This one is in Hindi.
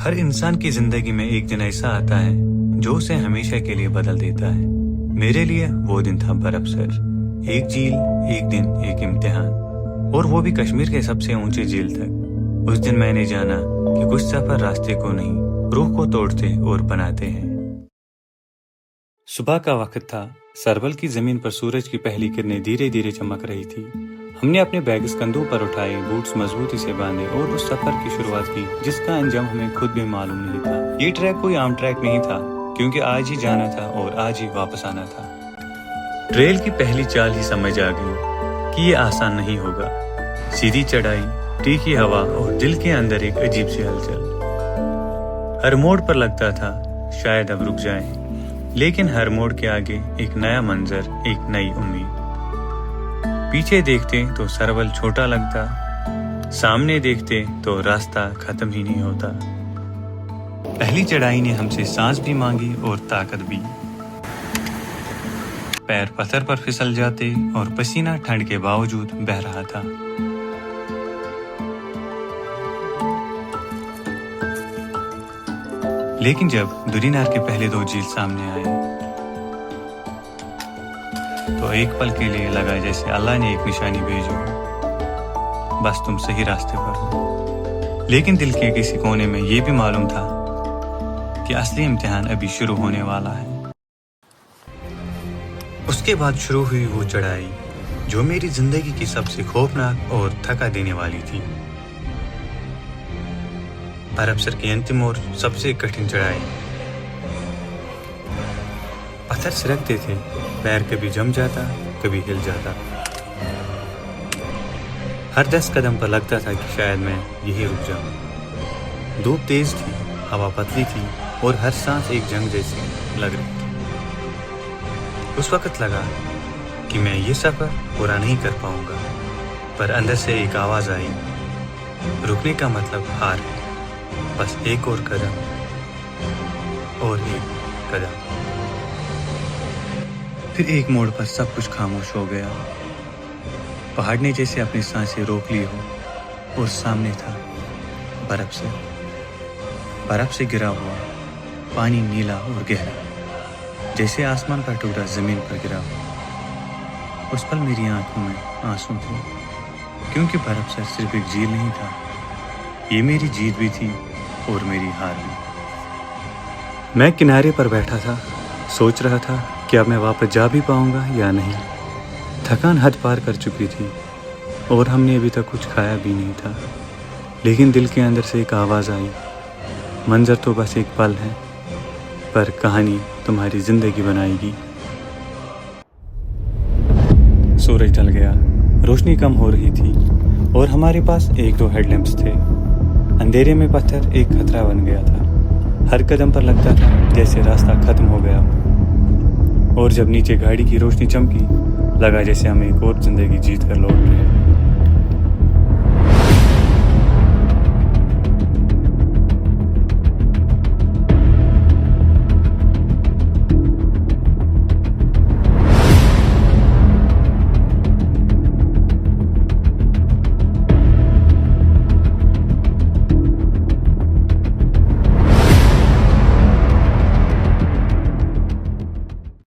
हर इंसान की जिंदगी में एक दिन ऐसा आता है जो उसे हमेशा के लिए बदल देता है। मेरे लिए वो दिन था बरफसर। एक झील, एक दिन, एक इम्तिहान, और वो भी कश्मीर के सबसे ऊंचे झील तक। उस दिन मैंने जाना कि कुछ सफर रास्ते को नहीं, रूह को तोड़ते और बनाते हैं। सुबह का वक्त था। सरवल की जमीन पर सूरज की पहली किरणें धीरे धीरे चमक रही थी। हमने अपने बैग्स कंधों पर उठाए, बूट्स मजबूती से बांधे और उस सफर की शुरुआत की जिसका अंजाम हमें खुद भी मालूम नहीं था। ये ट्रैक कोई आम ट्रैक नहीं था, क्योंकि आज ही जाना था और आज ही वापस आना था। ट्रेल की पहली चाल ही समझ आ गई कि ये आसान नहीं होगा। सीधी चढ़ाई, तीखी हवा और दिल के अंदर एक अजीब सी हलचल। हर मोड़ पर लगता था शायद अब रुक जाए, लेकिन हर मोड़ के आगे एक नया मंजर, एक नई उम्मीद। पीछे देखते तो सरवल छोटा लगता, सामने देखते तो रास्ता खत्म ही नहीं होता। पहली चढ़ाई ने हमसे सांस भी मांगी और ताकत भी। पैर पत्थर पर फिसल जाते और पसीना ठंड के बावजूद बह रहा था। लेकिन जब दुरीनार के पहले 2 झील सामने आए तो एक पल के लिए लगा जैसे अल्लाह ने एक निशानी भेजी, बस तुम सही रास्ते पर हो। लेकिन दिल के किसी कोने में ये भी मालूम था कि असली इम्तिहान अभी शुरू होने वाला है। उसके बाद शुरू हुई वो चढ़ाई जो मेरी जिंदगी की सबसे खौफनाक और थका देने वाली थी। बरफसर की अंतिम और सबसे कठिन चढ़ाई। पत्थर सिरकते थे, पैर कभी जम जाता, कभी हिल जाता। हर 10 कदम पर लगता था कि शायद मैं यही रुक जाऊं। धूप तेज थी, हवा पतली थी और हर सांस एक जंग जैसी लग रही थी। उस वक्त लगा कि मैं ये सफर पूरा नहीं कर पाऊंगा, पर अंदर से एक आवाज आई, रुकने का मतलब हार है, बस एक और कदम और एक कदम। फिर एक मोड़ पर सब कुछ खामोश हो गया। पहाड़ ने जैसे अपनी सांसें रोक ली हो और सामने था बर्फ से गिरा हुआ पानी, नीला और गहरा, जैसे आसमान का टुकड़ा जमीन पर गिरा हुआ। उस पल मेरी आंखों में आंसू थे, क्योंकि बरफसर सिर्फ एक झील नहीं था, ये मेरी जीत भी थी और मेरी हार भी। मैं किनारे पर बैठा था, सोच रहा था कि अब मैं वापस जा भी पाऊंगा या नहीं। थकान हद पार कर चुकी थी और हमने अभी तक कुछ खाया भी नहीं था। लेकिन दिल के अंदर से एक आवाज़ आई, मंजर तो बस एक पल है, पर कहानी तुम्हारी जिंदगी बनाएगी। सूरज ढल गया, रोशनी कम हो रही थी और हमारे पास 1-2 हेडलैम्प्स थे। अंधेरे में पत्थर एक खतरा बन गया था। हर कदम पर लगता था जैसे रास्ता खत्म हो गया, और जब नीचे गाड़ी की रोशनी चमकी, लगा जैसे हम एक और जिंदगी जीत कर लौट रहे हैं।